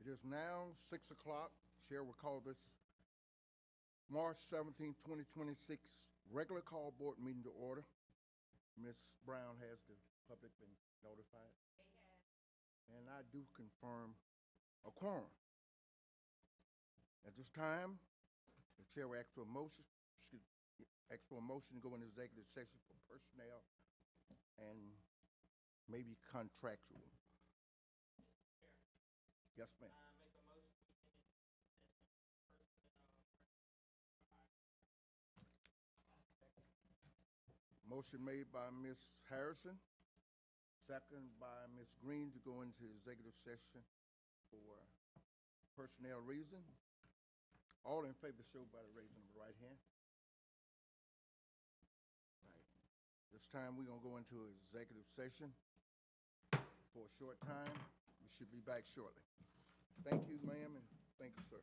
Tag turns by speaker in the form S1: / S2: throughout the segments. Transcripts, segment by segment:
S1: is now 6 o'clock. Chair will call this March 17, 2026 regular call board meeting to order. Ms. Brown, has the public been notified? And I do confirm a quorum. At this time, the chair will ask for a motion to go into executive session for personnel and maybe contractual. Yes, ma'am. Motion made by Ms. Harrison, second by Ms. Green to go into executive session for personnel reason. All in favor show by the raising of the right hand. Right. This time we're going to go into executive session for a short time. We should be back shortly. Thank you, ma'am, and thank you, sir.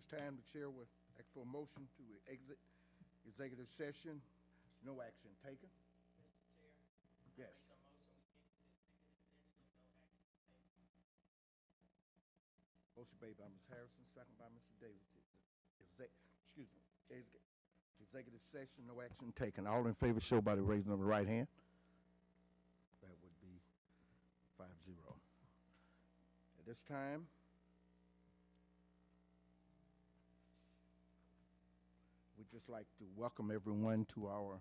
S1: this time, the chair will ask for a motion to exit executive session. No action taken. Yes. Motion made by Ms. Harrison, second by Mr. Davis. Executive session, no action taken. All in favor, show by the raising of the right hand. That would be 5-0. At this time, we'd just like to welcome everyone to our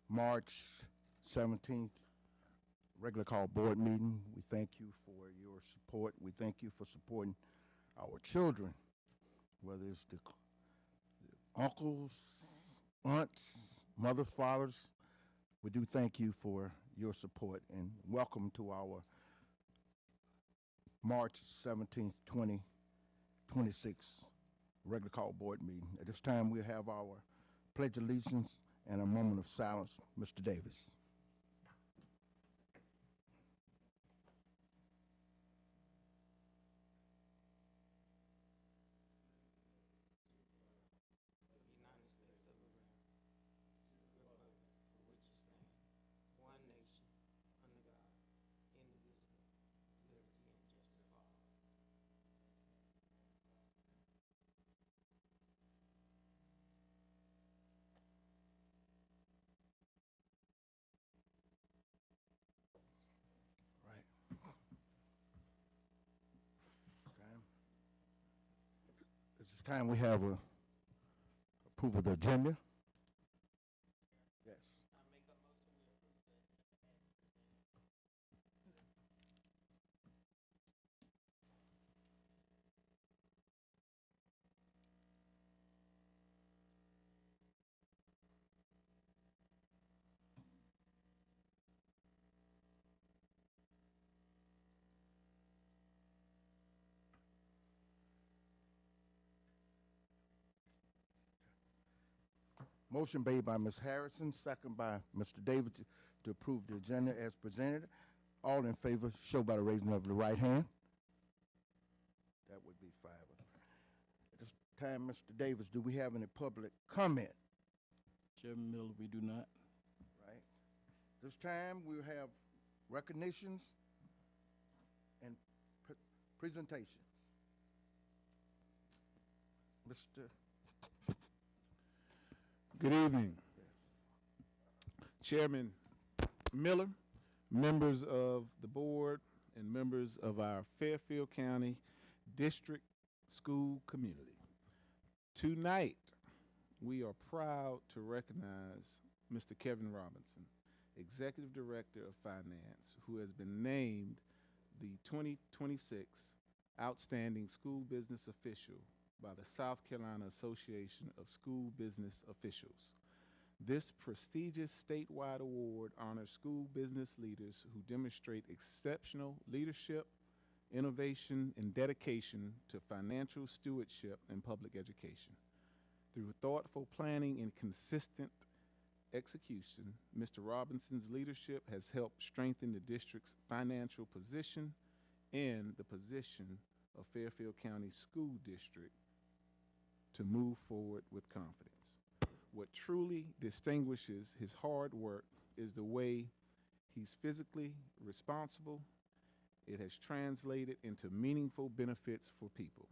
S1: March 17th regular call board meeting. We thank you for your support. We thank you for supporting our children, whether it's the uncles, aunts, mothers, fathers. We do thank you for your support, and welcome to our March 17th, 2026 regular call board meeting. At this time, we have our pledge of allegiance and a moment of silence. Mr. Davis. This time we have a approval of the agenda. Yes. Motion made by Ms. Harrison, second by Mr. David to approve the agenda as presented. All in favor, show by the raising of the right hand. That would be 5. At this time, Mr. Davis, do we have any public comment?
S2: Chairman Miller, we do not.
S1: Right. This time, we'll have recognitions and presentations. Mr.
S3: Good evening. Chairman Miller, members of the board, and members of our Fairfield County District School community. Tonight, we are proud to recognize Mr. Kevin Robinson, Executive Director of Finance, who has been named the 2026 Outstanding School Business Official by the South Carolina Association of School Business Officials. This prestigious statewide award honors school business leaders who demonstrate exceptional leadership, innovation, and dedication to financial stewardship and public education. Through thoughtful planning and consistent execution, Mr. Robinson's leadership has helped strengthen the district's financial position and the position of Fairfield County School District to move forward with confidence. What truly distinguishes his hard work is the way he's physically responsible. It has translated into meaningful benefits for people.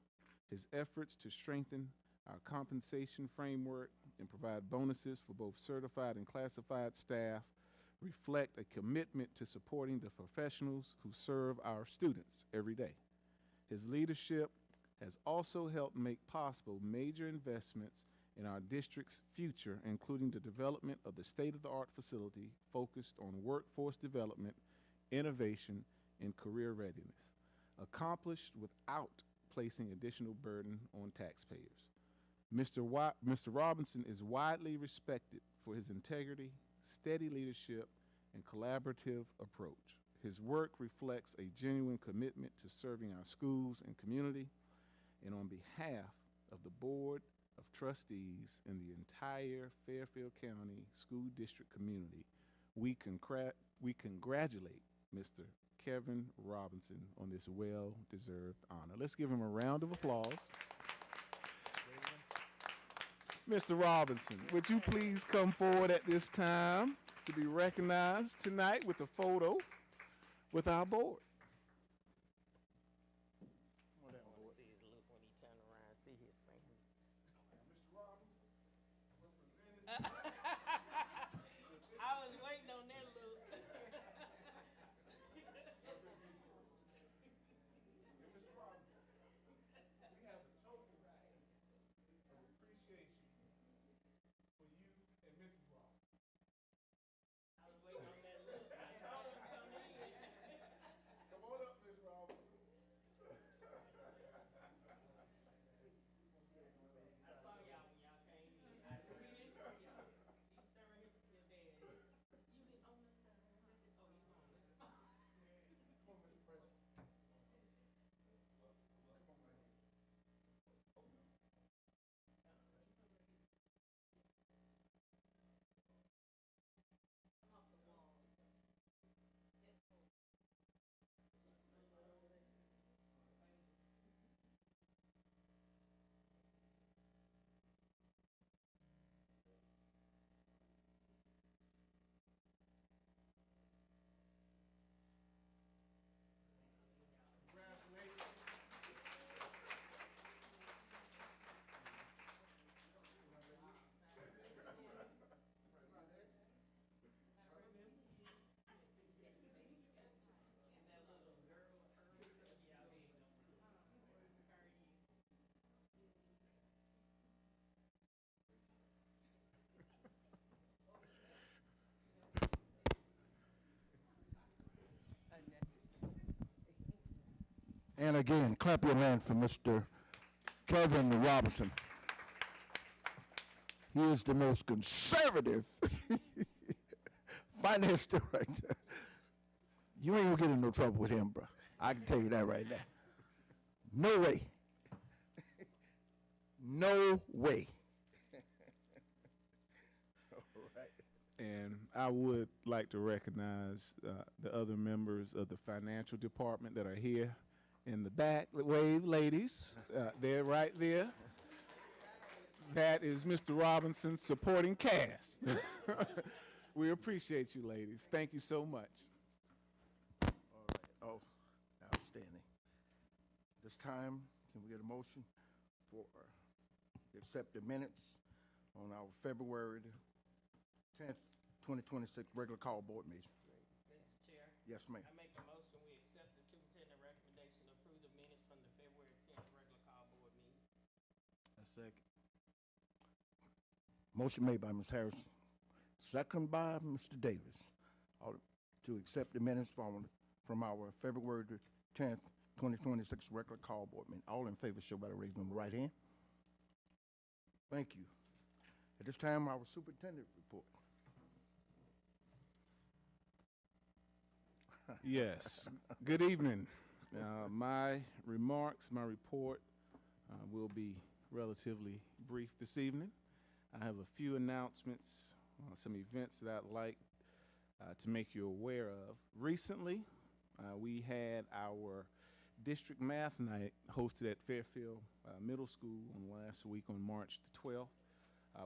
S3: His efforts to strengthen our compensation framework and provide bonuses for both certified and classified staff reflect a commitment to supporting the professionals who serve our students every day. His leadership has also helped make possible major investments in our district's future, including the development of the state-of-the-art facility focused on workforce development, innovation, and career readiness, accomplished without placing additional burden on taxpayers. Mr. Robinson is widely respected for his integrity, steady leadership, and collaborative approach. His work reflects a genuine commitment to serving our schools and community. And on behalf of the Board of Trustees and the entire Fairfield County School District community, we congratulate Mr. Kevin Robinson on this well-deserved honor. Let's give him a round of applause. Mr. Robinson, would you please come forward at this time to be recognized tonight with a photo with our board?
S4: I want to see his look when he turn around and see his family. I was waiting on that look. I was waiting on that look. I saw him come in.
S3: Come on up, Ms. Robinson.
S4: I saw y'all when y'all came in. We didn't see y'all. You staring at your dad. You been on this side. Oh, you on it.
S1: And again, clap your hands for Mr. Kevin Robinson. He is the most conservative finance director. You ain't gonna get in no trouble with him, bro. I can tell you that right now. No way. No way. All right.
S3: And I would like to recognize the other members of the financial department that are here in the back. Wave, ladies. They're right there. That is Mr. Robinson's supporting cast. We appreciate you, ladies. Thank you so much.
S1: All right. Oh, outstanding. This time, can we get a motion for accept the minutes on our February the 10th, 2026 regular call board meeting?
S4: Mr. Chair,
S1: Yes, ma'am.
S4: I make a motion we accept the superintendent recommendation to approve the minutes from the February 10th regular call board meeting.
S2: A second.
S1: Motion made by Ms. Harris, second by Mr. Davis, to accept the minutes from our February the 10th, 2026 regular call board meeting. All in favor, show by the raising of the right hand. Thank you. At this time, our superintendent report.
S3: Yes. Good evening. My remarks, my report will be relatively brief this evening. I have a few announcements, some events that I'd like to make you aware of. Recently, we had our district math night hosted at Fairfield Middle School on last week on March the 12th.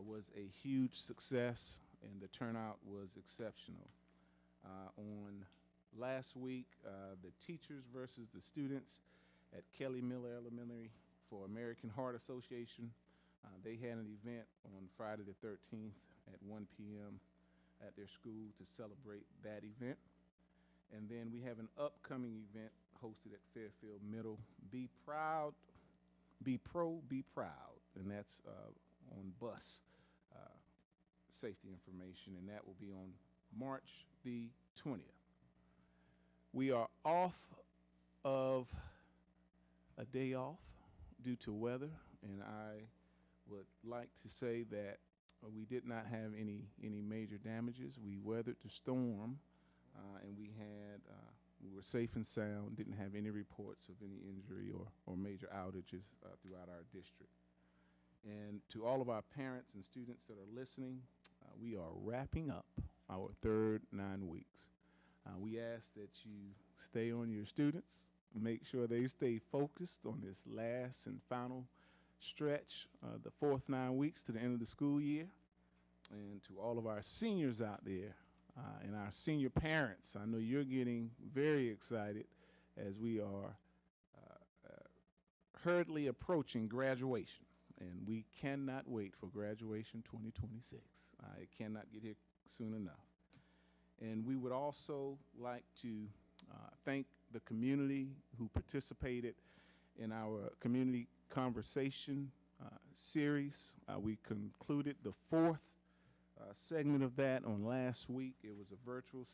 S3: Was a huge success and the turnout was exceptional. On last week, the teachers versus the students at Kelly Miller Elementary for American Heart Association, they had an event on Friday the 13th at 1 p.m. at their school to celebrate that event. And then we have an upcoming event hosted at Fairfield Middle, Be Proud, Be Pro, Be Proud, and that's on bus safety information, and that will be on March the 20th. We are off of a day off due to weather, and I would like to say that we did not have any major damages. We weathered the storm, and we were safe and sound, didn't have any reports of any injury or major outages throughout our district. And to all of our parents and students that are listening, we are wrapping up our third 9 weeks. We ask that you stay on your students, make sure they stay focused on this last and final stretch, the fourth 9 weeks to the end of the school year. And to all of our seniors out there and our senior parents, I know you're getting very excited as we are hurriedly approaching graduation. And we cannot wait for graduation 2026. It cannot get here soon enough. And we would also like to thank the community who participated in our community conversation series. We concluded the fourth segment of that on last week. It was a virtual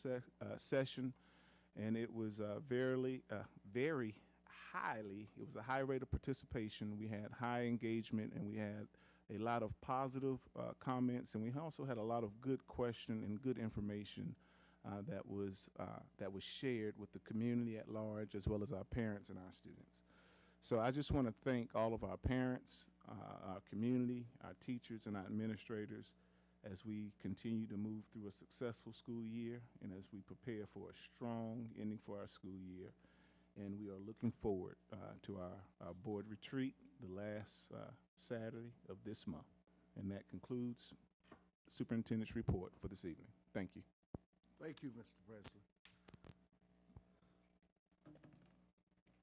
S3: session, and it was very highly, it was a high rate of participation. We had high engagement, and we had a lot of positive comments, and we also had a lot of good question and good information that was shared with the community at large, as well as our parents and our students. So I just want to thank all of our parents, our community, our teachers, and our administrators as we continue to move through a successful school year and as we prepare for a strong ending for our school year. And we are looking forward to our board retreat the last Saturday of this month. And that concludes the superintendent's report for this evening. Thank you.
S1: Thank you, Mr. Presley.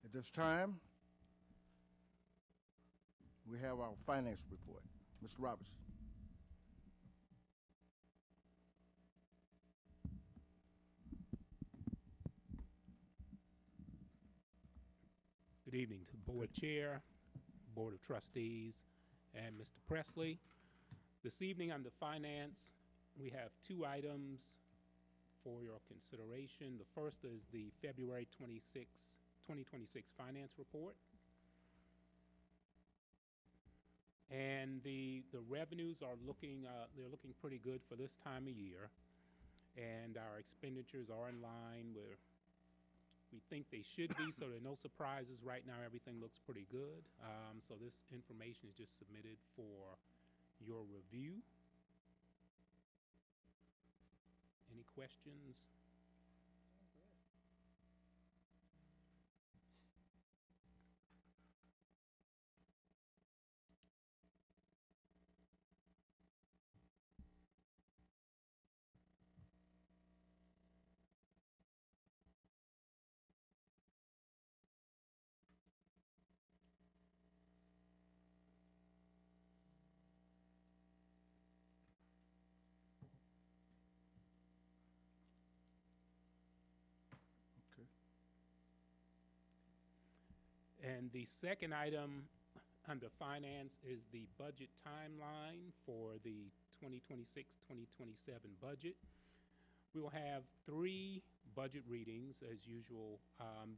S1: At this time, we have our finance report. Mr. Robertson.
S5: Good evening to the Board Chair, Board of Trustees, and Mr. Presley. This evening under Finance, we have two items for your consideration. The first is the February 2026 Finance Report. And the revenues are looking, they're looking pretty good for this time of year. And our expenditures are in line where we think they should be, so there are no surprises. Right now, everything looks pretty good. So this information is just submitted for your review. Any questions?
S1: Okay.
S5: And the second item under Finance is the budget timeline for the 2026-2027 budget. We will have 3 budget readings as usual.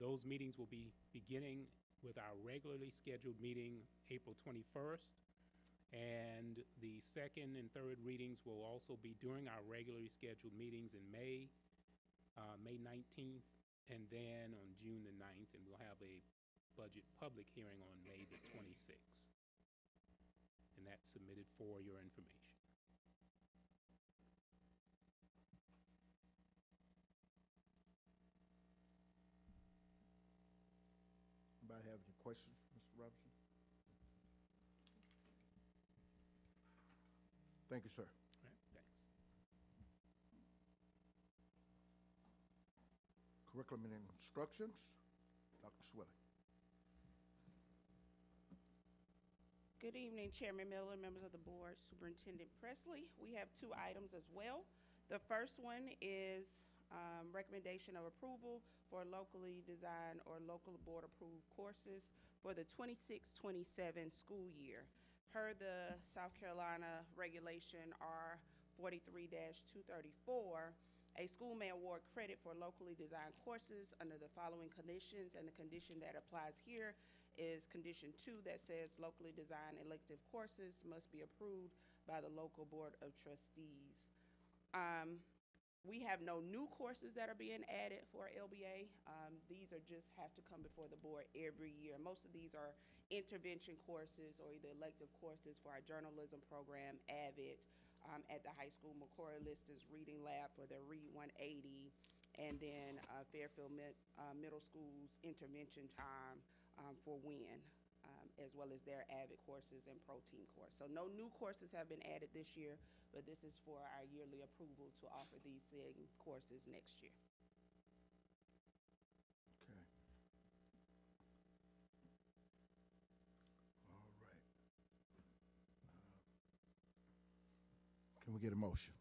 S5: Those meetings will be beginning with our regularly scheduled meeting April 21st. And the second and third readings will also be during our regularly scheduled meetings in May 19th, and then on June the 9th, and we'll have a budget public hearing on May the 26th. And that's submitted for your information.
S1: Anybody have any questions, Mr. Robertson? Thank you, sir.
S5: All right, thanks.
S1: Curriculum and instructions, Dr. Swilling.
S6: Good evening, Chairman Miller, members of the board, Superintendent Presley. We have 2 items as well. The first one is recommendation of approval for locally designed or local board approved courses for the 26-27 school year. Per the South Carolina regulation R 43-234, a school may award credit for locally designed courses under the following conditions, and the condition that applies here is condition 2 that says locally designed elective courses must be approved by the local board of trustees. We have no new courses that are being added for LBA. These are just have to come before the board every year. Most of these are intervention courses or either elective courses for our journalism program, AVID, at the high school. McCoy Lister's Reading Lab for their Read 180, and then Fairfield Middle School's intervention time for WIN. as well as their AVID courses and protein course. So no new courses have been added this year, but this is for our yearly approval to offer these same courses next year.
S1: Okay. All right. Can we get a motion?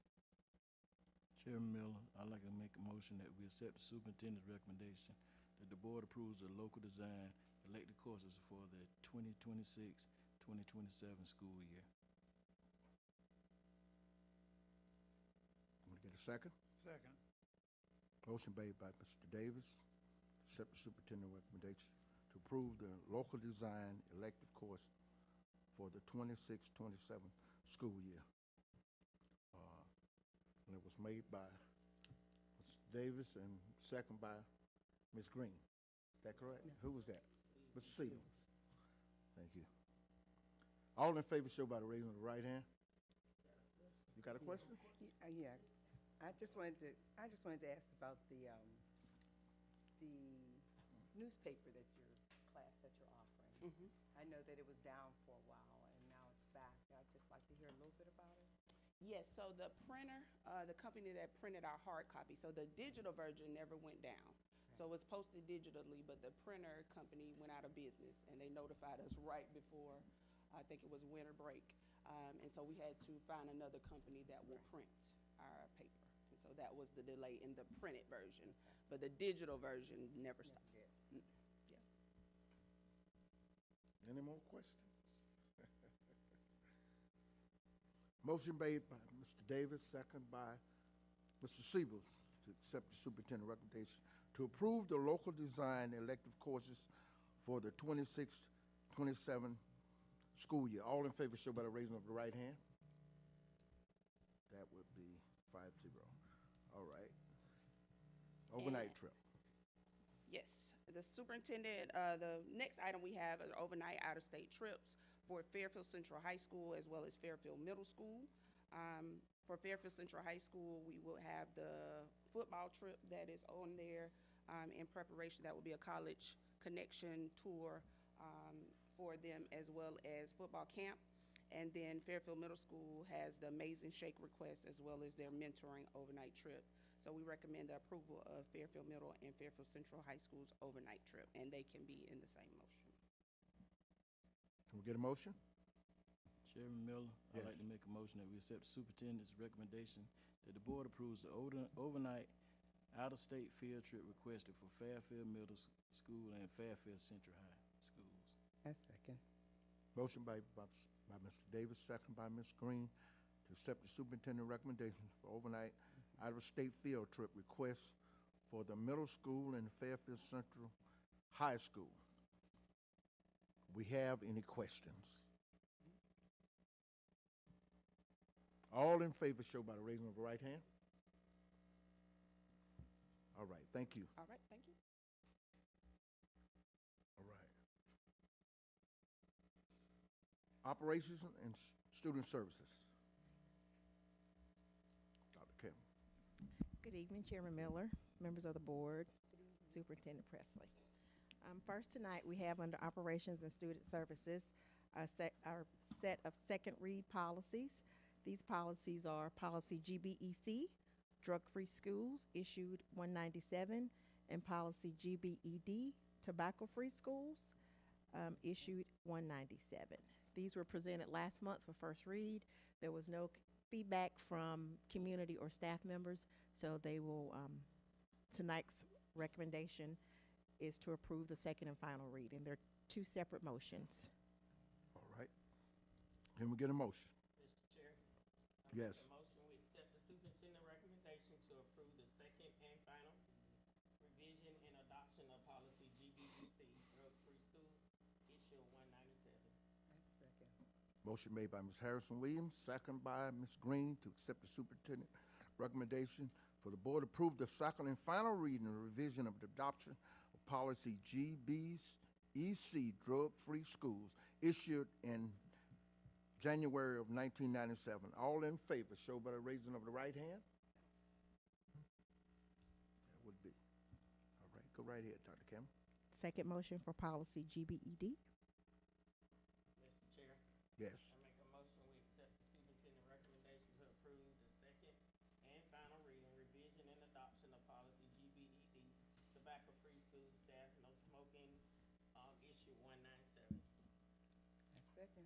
S2: Chairman Miller, I'd like to make a motion that we accept the superintendent's recommendation that the board approves the local design elective courses for the 2026-2027 school year.
S1: Can we get a second?
S3: Second.
S1: Motion made by Mr. Davis, accept the superintendent recommendation to approve the local design elective course for the 26-27 school year. And it was made by Mr. Davis and second by Ms. Green. Is that correct? Who was that? Mr. Siebel. Thank you. All in favor, show by the raising of the right hand. You got a question?
S7: Yeah, I just wanted to ask about the newspaper that class that you're offering. I know that it was down for a while and now it's back. I'd just like to hear a little bit about it.
S6: Yes, so the printer, the company that printed our hard copy, so the digital version never went down. So it was posted digitally, but the printer company went out of business, and they notified us right before, I think it was winter break. And so we had to find another company that will print our paper. And so that was the delay in the printed version, but the digital version never stopped.
S1: Any more questions? Motion made by Mr. Davis, second by Mr. Siebel, to accept the superintendent recommendation to approve the local design elective courses for the 26-27 school year. All in favor, show by the raising of the right hand. That would be 5-0. All right. Overnight trip.
S6: Yes, the superintendent, the next item we have are overnight out-of-state trips for Fairfield Central High School as well as Fairfield Middle School. For Fairfield Central High School, we will have the football trip that is on there in preparation. That will be a college connection tour for them as well as football camp. And then Fairfield Middle School has the Amazing Shake request as well as their mentoring overnight trip. So we recommend the approval of Fairfield Middle and Fairfield Central High School's overnight trip, and they can be in the same motion.
S1: Can we get a motion?
S2: Chairman Miller, I'd
S1: Yes.
S2: like to make a motion that we accept the superintendent's recommendation that the board approves the overnight out-of-state field trip requested for Fairfield Middle School and Fairfield Central High Schools.
S7: A second.
S1: Motion by Mr. Davis, second by Ms. Green, to accept the superintendent recommendations for overnight out-of-state field trip requests for the middle school and Fairfield Central High School. We have any questions? All in favor, show by the raising of the right hand. All right, thank you.
S6: All right, thank you.
S1: All right. Operations and student services. Dr. Kim.
S8: Good evening, Chairman Miller, members of the board, Superintendent Presley. First tonight, we have under Operations and Student Services our set of second read policies. These policies are Policy GBEC, Drug-Free Schools, issued 197, and Policy GBED, Tobacco-Free Schools, issued 197. These were presented last month for first read. There was no feedback from community or staff members, so they will, tonight's recommendation is to approve the second and final reading. They're two separate motions.
S1: All right. Can we get a motion?
S4: Mr. Chair?
S1: Yes.
S4: I make a motion, we accept the superintendent recommendation to approve the second and final revision and adoption of policy GBEC, drug-free schools, issue 197.
S7: Second.
S1: Motion made by Ms. Harrison Williams, second by Ms. Green, to accept the superintendent recommendation for the board to approve the second and final reading and revision of the adoption of policy GBEC, drug-free schools, issued in January of 1997. All in favor, show by the raising of the right hand. That would be. All right, go right ahead, Dr. Kim.
S8: Second motion for policy GBED.
S1: Yes.
S4: I make a motion, we accept the superintendent recommendation to approve the second and final reading, revision, and adoption of policy GBED, tobacco-free school staff, no smoking, issue 197.
S7: I second.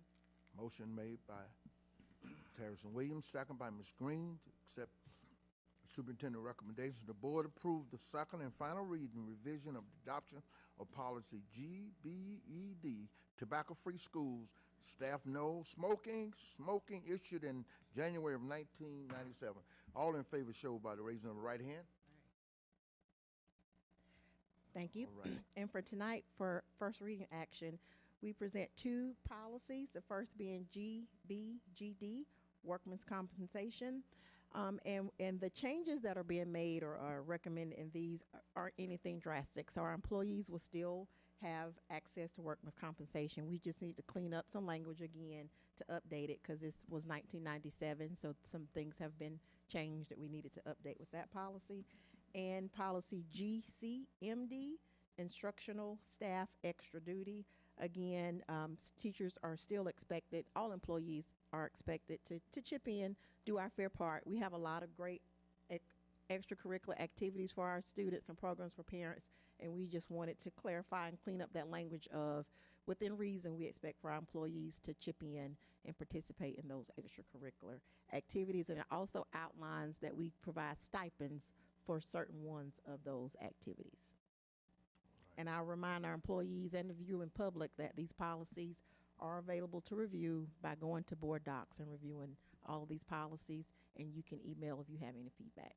S1: Motion made by Ms. Harrison Williams, second by Ms. Green, to accept superintendent recommendation. The board approved the second and final reading revision of the adoption of policy GBED, tobacco-free schools, staff no smoking, issued in January of 1997. All in favor show by the raising of the right hand.
S8: Thank you.
S1: All right.
S8: And for tonight, for first reading action, we present two policies, the first being GBGD, workman's compensation. And the changes that are being made or are recommended in these aren't anything drastic. So our employees will still have access to workman's compensation. We just need to clean up some language again to update it because this was 1997. So some things have been changed that we needed to update with that policy. And policy GCMD, instructional staff extra duty. Again, teachers are still expected, all employees are expected to chip in, do our fair part. We have a lot of great extracurricular activities for our students and programs for parents, and we just wanted to clarify and clean up that language of, within reason, we expect for our employees to chip in and participate in those extracurricular activities. And it also outlines that we provide stipends for certain ones of those activities. And I'll remind our employees and the viewing public that these policies are available to review by going to board docs and reviewing all of these policies, and you can email if you have any feedback.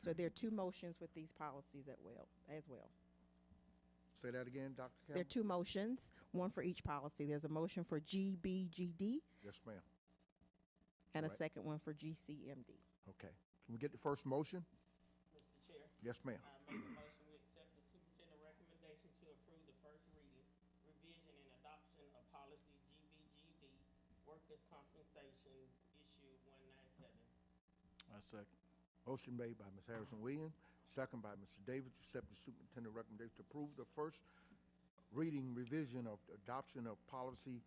S8: So there are two motions with these policies as well.
S1: Say that again, Dr.
S8: There are
S1: Campbell?
S8: two motions, one for each policy. There's a motion for GBGD
S1: Yes, ma'am.
S8: and a
S1: Right.
S8: second one for GCMD.
S1: Okay. Can we get the first motion?
S4: Mr. Chair,
S1: Yes, ma'am.
S4: I make a motion, we accept the superintendent recommendation to approve the first reading, revision, and adoption of policy GBGD, workers' compensation, issue 197.
S2: I second.
S1: Motion made by Ms. Harrison Williams, second by Mr. Davis, to accept the superintendent recommendation to approve the first reading revision of adoption of policy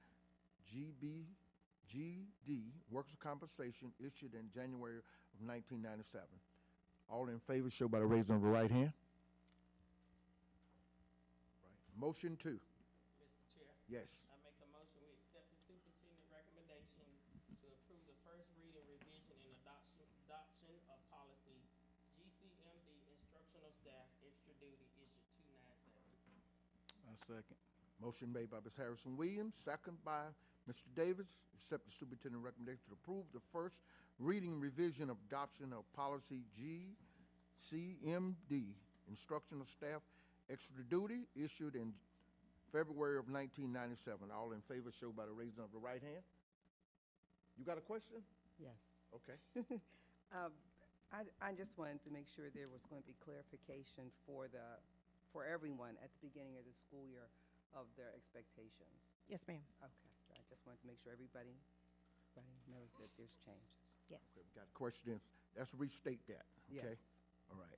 S1: GBGD, workers' compensation, issued in January of 1997. All in favor show by the raising of the right hand. Right. Motion two.
S4: Mr. Chair,
S1: Yes.
S4: I make a motion, we accept the superintendent recommendation to approve the first reading, revision, and adoption of policy GCMD, instructional staff extra duty, issue 297.
S2: I second.
S1: Motion made by Ms. Harrison Williams, second by Mr. Davis, accept the superintendent recommendation to approve the first reading revision of adoption of policy GCMD, instructional staff extra duty, issued in February of 1997. All in favor show by the raising of the right hand. You got a question?
S7: Yes.
S1: Okay.
S7: I just wanted to make sure there was going to be clarification for everyone at the beginning of the school year of their expectations.
S8: Yes, ma'am.
S7: Okay, I just wanted to make sure everybody knows that there's changes.
S8: Yes.
S1: Okay, we got a question. Let's restate that, okay?
S7: Yes.
S1: All right.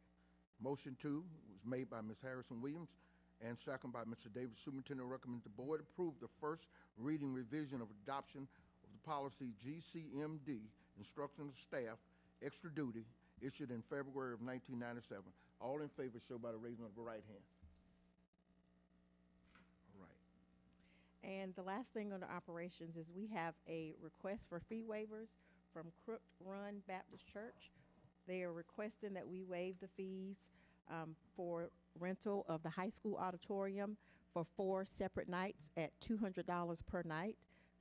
S1: Motion two was made by Ms. Harrison Williams and second by Mr. Davis. Superintendent recommends the board approve the first reading revision of adoption of the policy GCMD, instructional staff, extra duty, issued in February of 1997. All in favor show by the raising of the right hand. All right.
S8: And the last thing under operations is we have a request for fee waivers from Crook Run Baptist Church. They are requesting that we waive the fees for rental of the high school auditorium for 4 separate nights at $200 per night.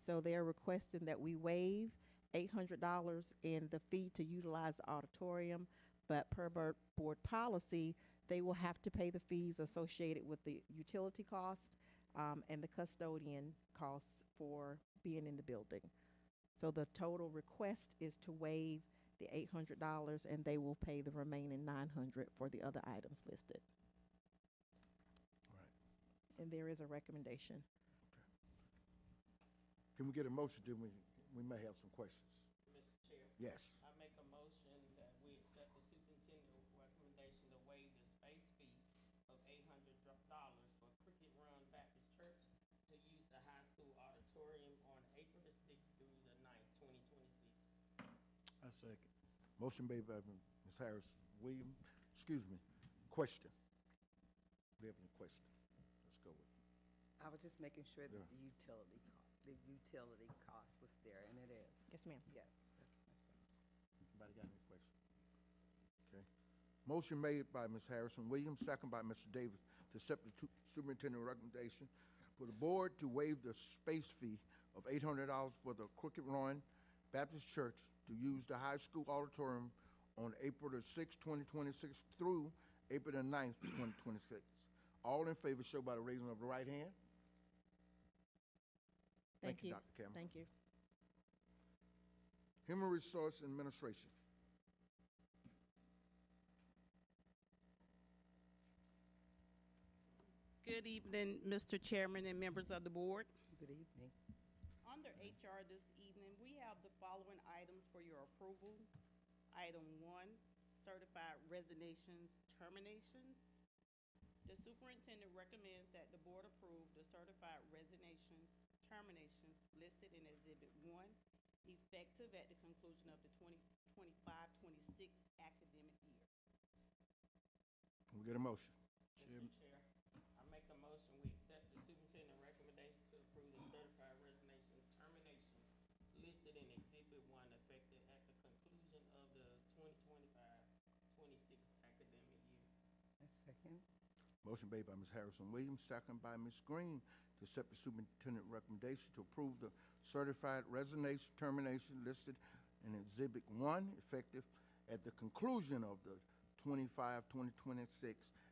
S8: So they are requesting that we waive $800 in the fee to utilize the auditorium, but per board policy, they will have to pay the fees associated with the utility cost and the custodian costs for being in the building. So the total request is to waive the $800, and they will pay the remaining $900 for the other items listed.
S1: All right.
S8: And there is a recommendation.
S1: Can we get a motion? Then we may have some questions.
S4: Mr. Chair,
S1: Yes.
S4: I make a motion that we accept the superintendent's recommendation to waive the space fee of $800 for Cricket Run Baptist Church to use the high school auditorium on
S2: I second.
S1: Motion made by Ms. Harris Williams. Excuse me. Question. Do you have any question? Let's go with it.
S7: I was just making sure that
S1: Yeah.
S7: the utility cost was there, and it is.
S8: Yes, ma'am.
S7: Yes, that's it.
S1: Anybody got any questions? Okay. Motion made by Ms. Harrison Williams, second by Mr. Davis, to accept the superintendent's recommendation for the board to waive the space fee of $800 for the Crooked Run Baptist Church to use the high school auditorium on April the 6th, 2026 through April the 9th, 2026. All in favor show by the raising of the right hand. Thank you, Dr. Cameron.
S8: Thank you.
S1: Human Resource Administration.
S6: Good evening, Mr. Chairman and members of the board.
S7: Good evening.
S6: Under HR this evening, we have the following items for your approval. Item 1, certified resignations, terminations. The superintendent recommends that the board approve the certified resignations, terminations listed in Exhibit 1, effective at the conclusion of the 2025-26 academic year.
S1: Can we get a motion?
S2: Chairman.
S4: Mr. Chair, I make a motion, we accept the superintendent recommendation to approve the certified resignation termination listed in Exhibit 1 effective at the conclusion of the 2025-26 academic year.
S7: A second.
S1: Motion made by Ms. Harrison Williams, second by Ms. Green, to accept the superintendent recommendation to approve the certified resignation termination listed in Exhibit 1, effective at the conclusion of the 2026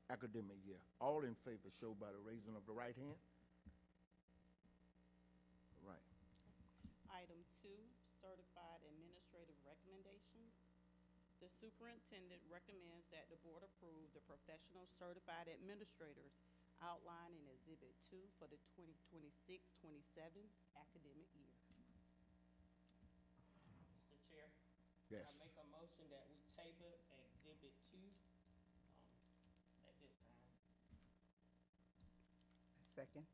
S1: academic year. All in favor show by the raising of the right hand. All right.
S6: Item 2, certified administrative recommendations. The superintendent recommends that the board approve the professional certified administrators outlined in Exhibit 2 for the 2026-27 academic year.
S4: Mr. Chair,
S1: Yes.
S4: I make a motion that we table Exhibit 2 at this time.
S7: A second.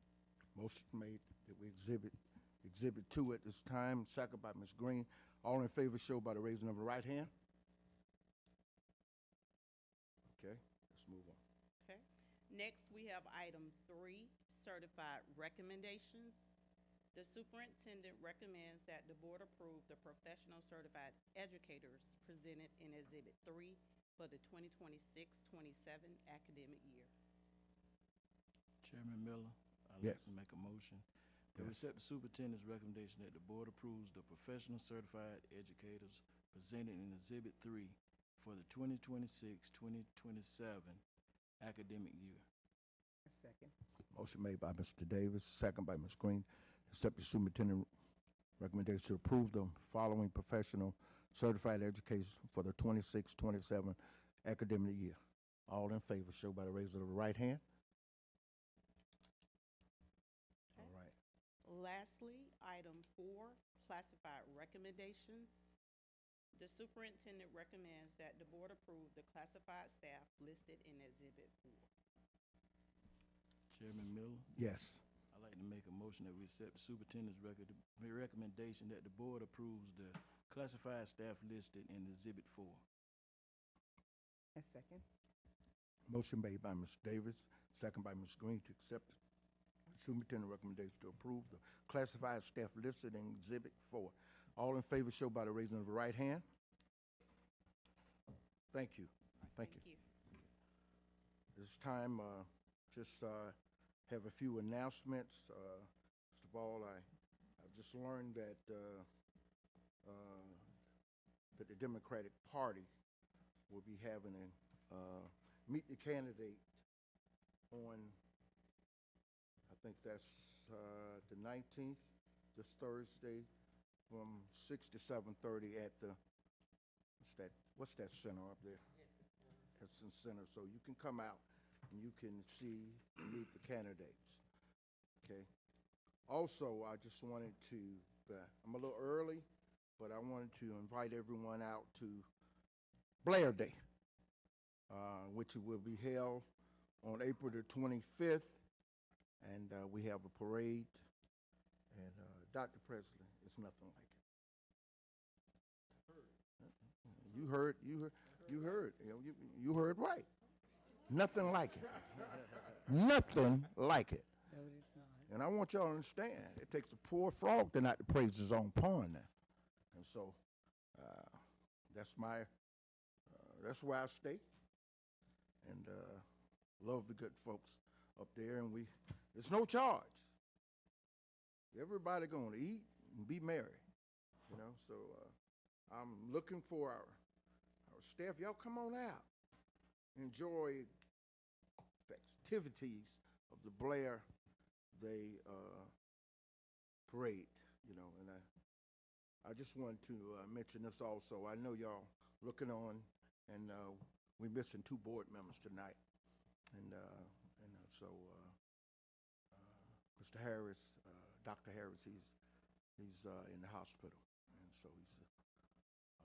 S1: Motion made that we Exhibit 2 at this time, second by Ms. Green. All in favor show by the raising of the right hand. Okay, let's move on.
S6: Okay. Next, we have item 3, certified recommendations. The superintendent recommends that the board approve the professional certified educators presented in Exhibit 3 for the 2026-27 academic year.
S2: Chairman Miller, I'd
S1: Yes.
S2: like to make a motion that we
S1: Yes.
S2: accept the superintendent's recommendation that the board approves the professional certified educators presented in Exhibit 3 for the 2026-2027 academic year.
S7: A second.
S1: Motion made by Mr. Davis, second by Ms. Green. Accept the superintendent recommendation to approve the following professional certified educators for the 26-27 academic year. All in favor show by the raising of the right hand. All right.
S6: Lastly, item 4, classified recommendations. The superintendent recommends that the board approve the classified staff listed in Exhibit 4.
S2: Chairman Miller,
S1: Yes.
S2: I'd like to make a motion that we accept the superintendent's recommendation that the board approves the classified staff listed in Exhibit 4.
S7: A second.
S1: Motion made by Mr. Davis, second by Ms. Green to accept the superintendent recommendation to approve the classified staff listed in Exhibit 4. All in favor show by the raising of the right hand. Thank you. Thank you. This time, just have a few announcements. First of all, I've just learned that that the Democratic Party will be having a meet the candidate on, I think that's the 19th, this Thursday, from 6 to 7:30 at the what's that center up there? Hudson Center. So you can come out and you can meet the candidates. Okay. Also, I just wanted to, I'm a little early, but I wanted to invite everyone out to Blair Day, which will be held on April the 25th, and we have a parade. And Dr. Presley, it's nothing like it. You heard, you heard, you heard right. Nothing like it. Nothing like it.
S7: No, it is not.
S1: And I want y'all to understand, it takes a poor frog to not to praise his own pond now. And so, that's that's where I stay. And love the good folks up there. And it's no charge. Everybody gonna eat and be merry, So I'm looking for our staff. Y'all come on out. Enjoy festivities of the Blair Day parade, and I just wanted to mention this also. I know y'all looking on, and we're missing 2 board members tonight, and so Mr. Harris, Dr. Harris, he's in the hospital, and so he's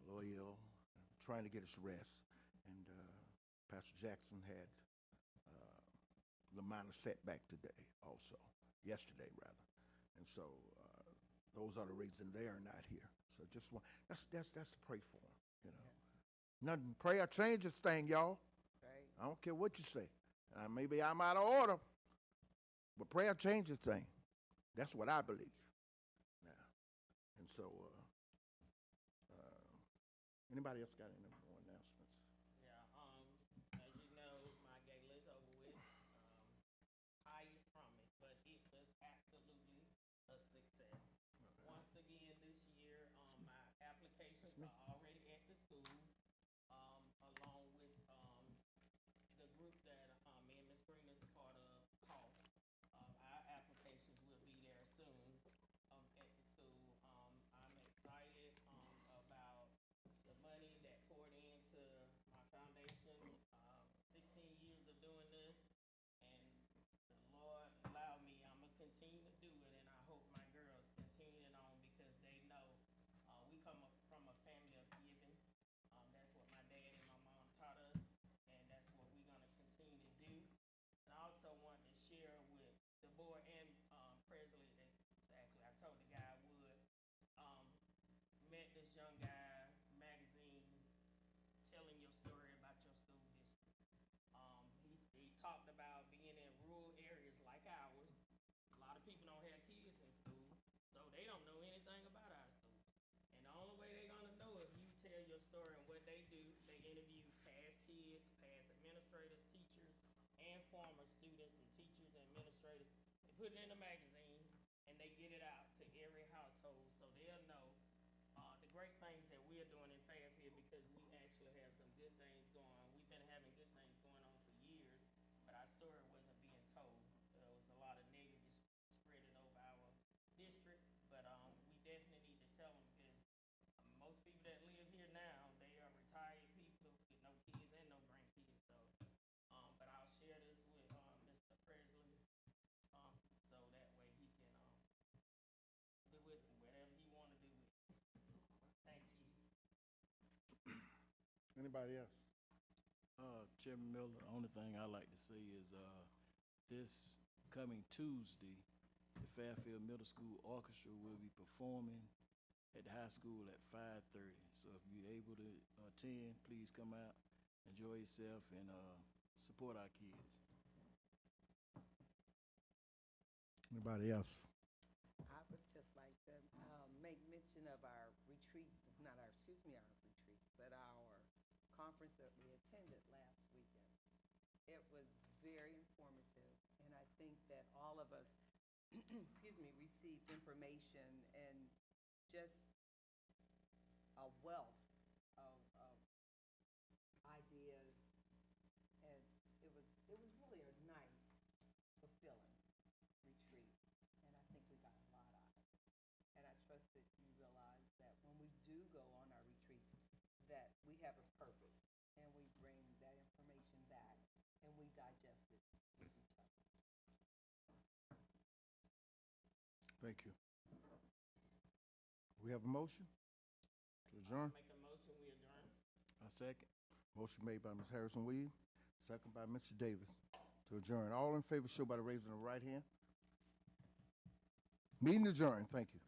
S1: a little ill, trying to get his rest, and Pastor Jackson had the minor setback yesterday rather, and so those are the reasons they are not here. So just that's to pray for them,
S7: Yes.
S1: Nothing, prayer changes thing, y'all.
S7: Right.
S1: I don't care what you say. Maybe I'm out of order, but prayer changes thing. That's what I believe. Now, and so anybody else got any more announcements?
S4: Yeah, as you know, my gala is over with. Hired from it, but it was absolutely a success. Once again, this year, my applications are already at the school, along with the group that me and Ms. Green is part of, COF. Our applications will be there soon at the school. I'm excited about the money that poured into my foundation. 16 years of doing this, and the Lord allowed me. I'm gonna continue to do it, and I hope my girls continue it on because they know we come up from a family of giving. That's what my dad and my mom taught us, and that's what we're gonna continue to do. And I also want to share with the board and Presley. Actually, I told the guy I would. Met this young guy, magazine, telling your story about your school district. He talked about being in rural areas like ours. A lot of people don't have kids in school, so they don't know anything about our schools. And the only way they're gonna know if you tell your story and what they do, they interview past kids, past administrators, teachers, and former students and teachers and administrators. They put it in a magazine and they get it out to every household so they'll know the great things that we're doing in Fairfield because we actually have some good things going on. We've been having good things going on for years, but our story wasn't being told. There was a lot of negative spreading over our district, but we definitely need to tell them because most people that live here now, they are retired people with no kids and no grandkids. So, but I'll share this with Mr. Presley, so that way he can do it whatever he want to do with it. Thank you.
S1: Anybody else?
S2: Chairman Miller, the only thing I like to say is this coming Tuesday, the Fairfield Middle School Orchestra will be performing at the high school at 5:30. So if you're able to attend, please come out, enjoy yourself, and support our kids.
S1: Anybody else?
S7: I would just like to make mention of our retreat, not our, excuse me, our retreat, but our conference that we attended last weekend. It was very informative, and I think that all of us, excuse me, received information and just a wealth of ideas, and it was really a nice, fulfilling retreat, and I think we got a lot out of it. And I trust that you realize that when we do go on our retreats, that we have a purpose, and we bring that information back, and we digest it with each other.
S1: Thank you. We have a motion to adjourn.
S4: Make a motion, we adjourn.
S2: A second.
S1: Motion made by Ms. Harrison Weed, second by Mr. Davis to adjourn. All in favor, show by the raising of the right hand. Meeting adjourned. Thank you.